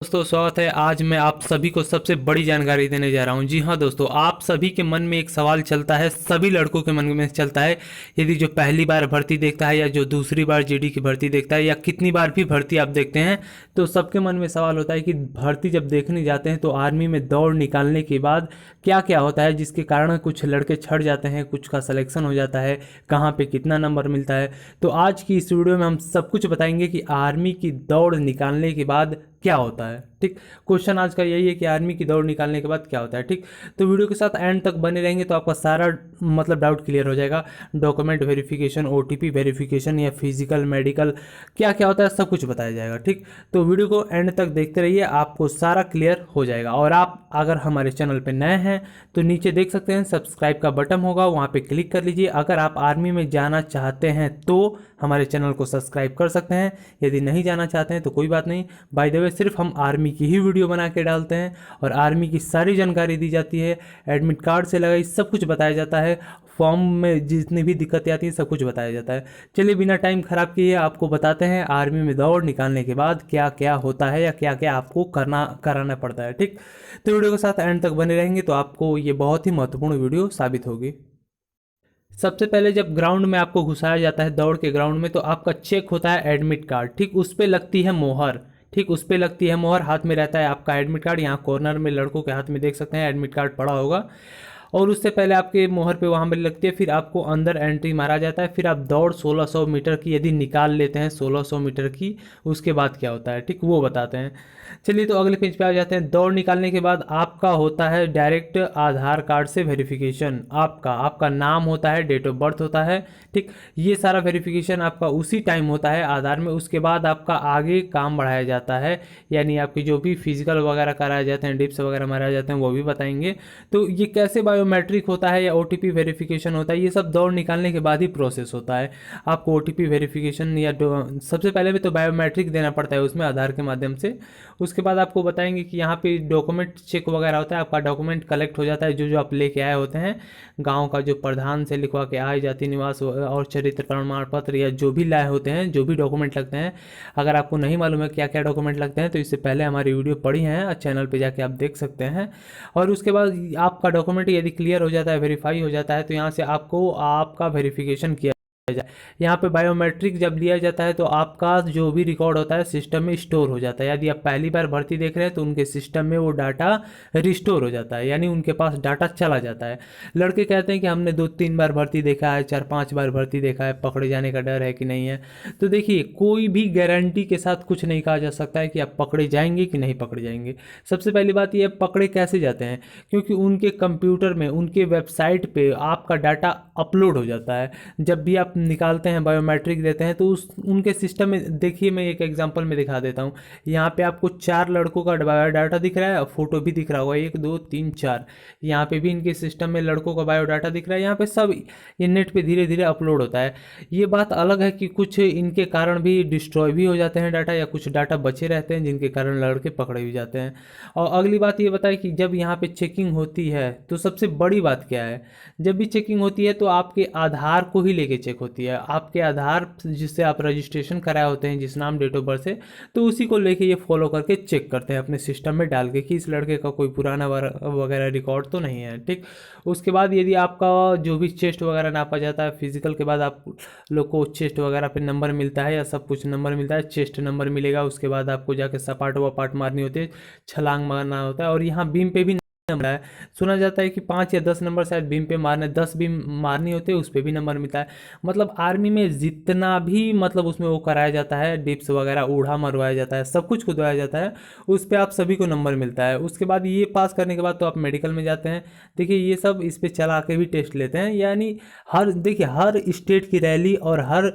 दोस्तों स्वागत है। आज मैं आप सभी को सबसे बड़ी जानकारी देने जा रहा हूं। जी हाँ दोस्तों, आप सभी के मन में एक सवाल चलता है, सभी लड़कों के मन में चलता है। यदि जो पहली बार भर्ती देखता है या जो दूसरी बार जीडी की भर्ती देखता है या कितनी बार भी भर्ती आप देखते हैं, तो सबके मन में सवाल होता है कि भर्ती जब देखने जाते हैं तो आर्मी में दौड़ निकालने के बाद क्या क्या होता है, जिसके कारण कुछ लड़के छट जाते हैं, कुछ का सिलेक्शन हो जाता है, कहाँ पे कितना नंबर मिलता है। तो आज की इस वीडियो में हम सब कुछ बताएंगे कि आर्मी की दौड़ निकालने के बाद क्या होता है। ठीक, क्वेश्चन आज का यही है कि आर्मी की दौड़ निकालने के बाद क्या होता है। ठीक, तो वीडियो के साथ एंड तक बने रहेंगे तो आपका सारा डाउट क्लियर हो जाएगा। डॉक्यूमेंट वेरिफिकेशन, ओटीपी वेरिफिकेशन या फिजिकल मेडिकल क्या क्या होता है सब कुछ बताया जाएगा। ठीक, तो वीडियो को एंड तक देखते रहिए, आपको सारा क्लियर हो जाएगा। और आप अगर हमारे चैनल पर नए हैं तो नीचे देख सकते हैं सब्सक्राइब का बटन होगा, वहाँ पे क्लिक कर लीजिए। अगर आप आर्मी में जाना चाहते हैं तो हमारे चैनल को सब्सक्राइब कर सकते हैं, यदि नहीं जाना चाहते हैं तो कोई बात नहीं। बाय द वे सिर्फ हम आर्मी की ही वीडियो बना के डालते हैं और आर्मी की सारी जानकारी दी जाती है, एडमिट कार्ड से लगाई सब कुछ बताया जाता है, फॉर्म में जितनी भी दिक्कतें आती हैं सब कुछ बताया जाता है। चलिए बिना टाइम खराब किए आपको बताते हैं आर्मी में दौड़ निकालने के बाद क्या क्या होता है या क्या क्या आपको कराना पड़ता है। ठीक, तो वीडियो के साथ एंड तक बने रहेंगे तो आपको ये बहुत ही महत्वपूर्ण वीडियो साबित होगी। सबसे पहले जब ग्राउंड में आपको घुसाया जाता है, दौड़ के ग्राउंड में, तो आपका चेक होता है एडमिट कार्ड। ठीक, उस पर लगती है मोहर। ठीक, उस पर लगती है मोहर, हाथ में रहता है आपका एडमिट कार्ड। यहाँ कॉर्नर में लड़कों के हाथ में देख सकते हैं एडमिट कार्ड पड़ा होगा, और उससे पहले आपके मोहर पे वहाँ पर लगती है। फिर आपको अंदर एंट्री मारा जाता है। फिर आप दौड़ 1600 मीटर की यदि निकाल लेते हैं, 1600 मीटर की, उसके बाद क्या होता है, ठीक, वो बताते हैं। चलिए तो अगले पेज पे आ जाते हैं। दौड़ निकालने के बाद आपका होता है डायरेक्ट आधार कार्ड से वेरिफिकेशन। आपका आपका नाम होता है, डेट ऑफ बर्थ होता है। ठीक, ये सारा वेरिफिकेशन आपका उसी टाइम होता है आधार में। उसके बाद आपका आगे काम बढ़ाया जाता है, यानी आपकी जो भी फिजिकल वगैरह कराए जाते हैं, डिप्स वगैरह मारे जाते हैं, वो भी बताएंगे। तो ये कैसे बायोमेट्रिक होता है या ओटीपी वेरिफिकेशन होता है, ये सब दौड़ निकालने के बाद ही प्रोसेस होता है। आपको ओटीपी वेरिफिकेशन या सबसे पहले भी तो बायोमेट्रिक देना पड़ता है उसमें आधार के माध्यम से। उसके बाद आपको बताएंगे कि यहाँ पे डॉक्यूमेंट चेक वगैरह होता है, आपका डॉक्यूमेंट कलेक्ट हो जाता है, जो जो आप लेके आए होते हैं। गांव का जो प्रधान से लिखवा के आए, जाति निवास और चरित्र प्रमाण पत्र या जो भी लाए होते हैं, जो भी डॉक्यूमेंट लगते हैं। अगर आपको नहीं मालूम है क्या क्या डॉक्यूमेंट लगते हैं तो इससे पहले हमारी वीडियो पड़ी है, चैनल पर जाके आप देख सकते हैं। और उसके बाद आपका डॉक्यूमेंट यदि क्लियर हो जाता है, वेरीफाई हो जाता है, तो यहाँ से आपको आपका वेरिफिकेशन किया जाए। यहाँ पे बायोमेट्रिक जब लिया जाता है तो आपका जो भी रिकॉर्ड होता है सिस्टम में स्टोर हो जाता है। यदि आप पहली बार भर्ती देख रहे हैं तो उनके सिस्टम में वो डाटा रिस्टोर हो जाता है, यानी उनके पास डाटा चला जाता है। लड़के कहते हैं कि हमने 2-3 बार भर्ती देखा है, 4-5 बार भर्ती देखा है, पकड़े जाने का डर है कि नहीं है। तो देखिए, कोई भी गारंटी के साथ कुछ नहीं कहा जा सकता है कि आप पकड़े जाएंगे कि नहीं पकड़े जाएंगे। सबसे पहली बात यह, पकड़े कैसे जाते हैं, क्योंकि उनके कंप्यूटर में, उनके वेबसाइट पे आपका डाटा अपलोड हो जाता है। जब भी आप निकालते हैं, बायोमेट्रिक देते हैं, तो उस उनके सिस्टम में देखिए, मैं एक एग्जांपल में दिखा देता हूँ। यहाँ पे आपको 4 लड़कों का बायोडाटा दिख रहा है, फोटो भी दिख रहा होगा, 1 2 3 4। यहाँ पे भी इनके सिस्टम में लड़कों का बायोडाटा दिख रहा है। यहाँ पे सब ये नेट पे धीरे धीरे अपलोड होता है। ये बात अलग है कि कुछ इनके कारण भी डिस्ट्रॉय भी हो जाते हैं डाटा, या कुछ डाटा बचे रहते हैं जिनके कारण लड़के पकड़े भी जाते हैं। और अगली बात ये बताए कि जब यहाँ पे चेकिंग होती है तो सबसे बड़ी बात क्या है, जब भी चेकिंग होती है तो आपके आधार को ही लेके चेक होती है। आपके आधार जिससे आप रजिस्ट्रेशन कराए होते हैं, जिस नाम डेट ऑफ बर्थ से, तो उसी को लेके ये फॉलो करके चेक करते हैं अपने सिस्टम में डाल के कि इस लड़के का कोई पुराना वगैरह रिकॉर्ड तो नहीं है। ठीक, उसके बाद यदि आपका जो भी चेस्ट वगैरह नापा जाता है, फिजिकल के बाद आप लोग को चेस्ट वगैरह पे नंबर मिलता है, या सब कुछ नंबर मिलता है। चेस्ट नंबर मिलेगा, उसके बाद आपको जाके सपाट वपाट मारनी होती है, छलांग मारना होता है। और यहाँ बीम पे भी नंबर है, सुना जाता है कि 5 या 10 नंबर शायद बीम पे मारने, 10 बीम मारनी होते हैं, उस पर भी नंबर मिलता है। मतलब आर्मी में जितना भी उसमें वो कराया जाता है, डिप्स वगैरह ऊढ़ा मरवाया जाता है, सब कुछ खुदवाया जाता है, उस पर आप सभी को नंबर मिलता है। उसके बाद ये पास करने के बाद तो आप मेडिकल में जाते हैं। देखिए, ये सब इस पर चला के भी टेस्ट लेते हैं, यानी देखिए हर स्टेट की रैली और हर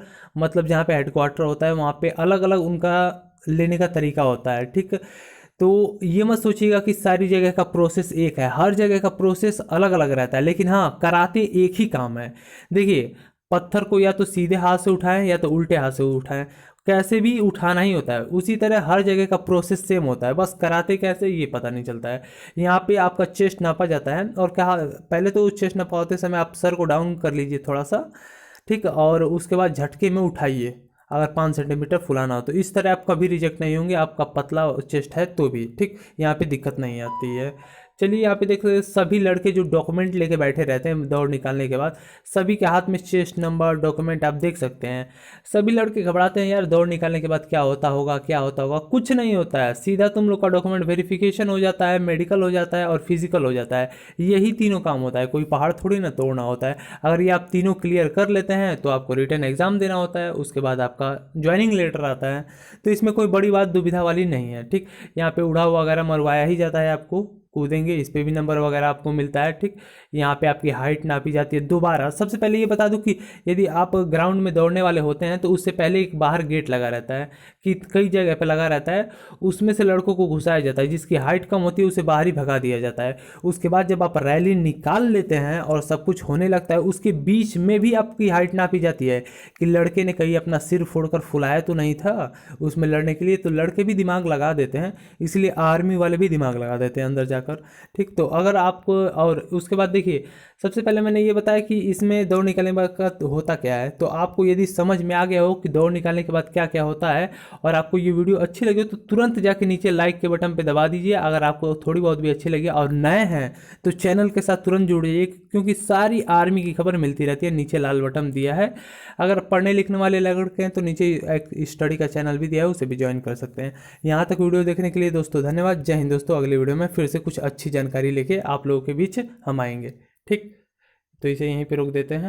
जहाँ पे हेडक्वार्टर होता है वहाँ पे अलग अलग उनका लेने का तरीका होता है। ठीक, तो ये मत सोचिएगा कि सारी जगह का प्रोसेस एक है, हर जगह का प्रोसेस अलग अलग रहता है, लेकिन हाँ, कराते एक ही काम है। देखिए, पत्थर को या तो सीधे हाथ से उठाएं या तो उल्टे हाथ से उठाएं, कैसे भी उठाना ही होता है। उसी तरह हर जगह का प्रोसेस सेम होता है, बस कराते कैसे ये पता नहीं चलता है। यहाँ पे आपका चेस्ट नापा जाता है, और कहा पहले तो चेस्ट नापाते समय आप सर को डाउन कर लीजिए थोड़ा सा, ठीक, और उसके बाद झटके में उठाइए। अगर 5 सेंटीमीटर फुलाना हो तो इस तरह आप कभी रिजेक्ट नहीं होंगे, आपका पतला चेस्ट है तो भी, ठीक, यहाँ पे दिक्कत नहीं आती है। चलिए यहाँ पे देख सकते हैं सभी लड़के जो डॉक्यूमेंट लेके बैठे रहते हैं दौड़ निकालने के बाद, सभी के हाथ में चेस्ट नंबर डॉक्यूमेंट आप देख सकते हैं। सभी लड़के घबराते हैं यार दौड़ निकालने के बाद क्या होता होगा क्या होता होगा, कुछ नहीं होता है, सीधा तुम लोग का डॉक्यूमेंट वेरिफिकेशन हो जाता है, मेडिकल हो जाता है और फिजिकल हो जाता है। यही तीनों काम होता है, कोई पहाड़ थोड़ी ना तोड़ना होता है। अगर ये आप तीनों क्लियर कर लेते हैं तो आपको रिटन एग्जाम देना होता है, उसके बाद आपका ज्वाइनिंग लेटर आता है। तो इसमें कोई बड़ी बात दुविधा वाली नहीं है, ठीक। यहाँ पे उड़ाव वगैरह मरवाया ही जाता है, आपको कूदेंगे इस पे भी नंबर वगैरह आपको मिलता है, ठीक। यहाँ पे आपकी हाइट नापी जाती है दोबारा। सबसे पहले ये बता दूं कि यदि आप ग्राउंड में दौड़ने वाले होते हैं तो उससे पहले एक बाहर गेट लगा रहता है, कि कई जगह पे लगा रहता है, उसमें से लड़कों को घुसाया जाता है, जिसकी हाइट कम होती है उसे बाहर ही भगा दिया जाता है। उसके बाद जब आप रैली निकाल लेते हैं और सब कुछ होने लगता है, उसके बीच में भी आपकी हाइट नापी जाती है कि लड़के ने कहीं अपना सिर फोड़कर फुलाया तो नहीं था उसमें लड़ने के लिए। तो लड़के भी दिमाग लगा देते हैं, इसलिए आर्मी वाले भी दिमाग लगा देते हैं अंदर जाकर, ठीक। तो अगर आपको, और उसके बाद देखिए सबसे पहले मैंने ये बताया कि इसमें दौड़ निकालने के बाद होता क्या है। तो आपको यदि समझ में आ गया हो कि दौड़ निकालने के बाद क्या क्या होता है और आपको ये वीडियो अच्छी लगी तो तुरंत जाके नीचे लाइक के बटन पे दबा दीजिए। अगर आपको थोड़ी बहुत भी अच्छी लगी और नए हैं तो चैनल के साथ तुरंत जुड़िए, क्योंकि सारी आर्मी की खबर मिलती रहती है। नीचे लाल बटन दिया है, अगर पढ़ने लिखने वाले लड़के हैं तो नीचे एक स्टडी का चैनल भी दिया है, उसे भी ज्वाइन कर सकते हैं। यहाँ तक वीडियो देखने के लिए दोस्तों धन्यवाद। जय हिंद दोस्तों, अगले वीडियो में फिर से कुछ अच्छी जानकारी लेके आप लोगों के बीच हम आएंगे, ठीक। तो इसे यहीं पे रोक देते हैं।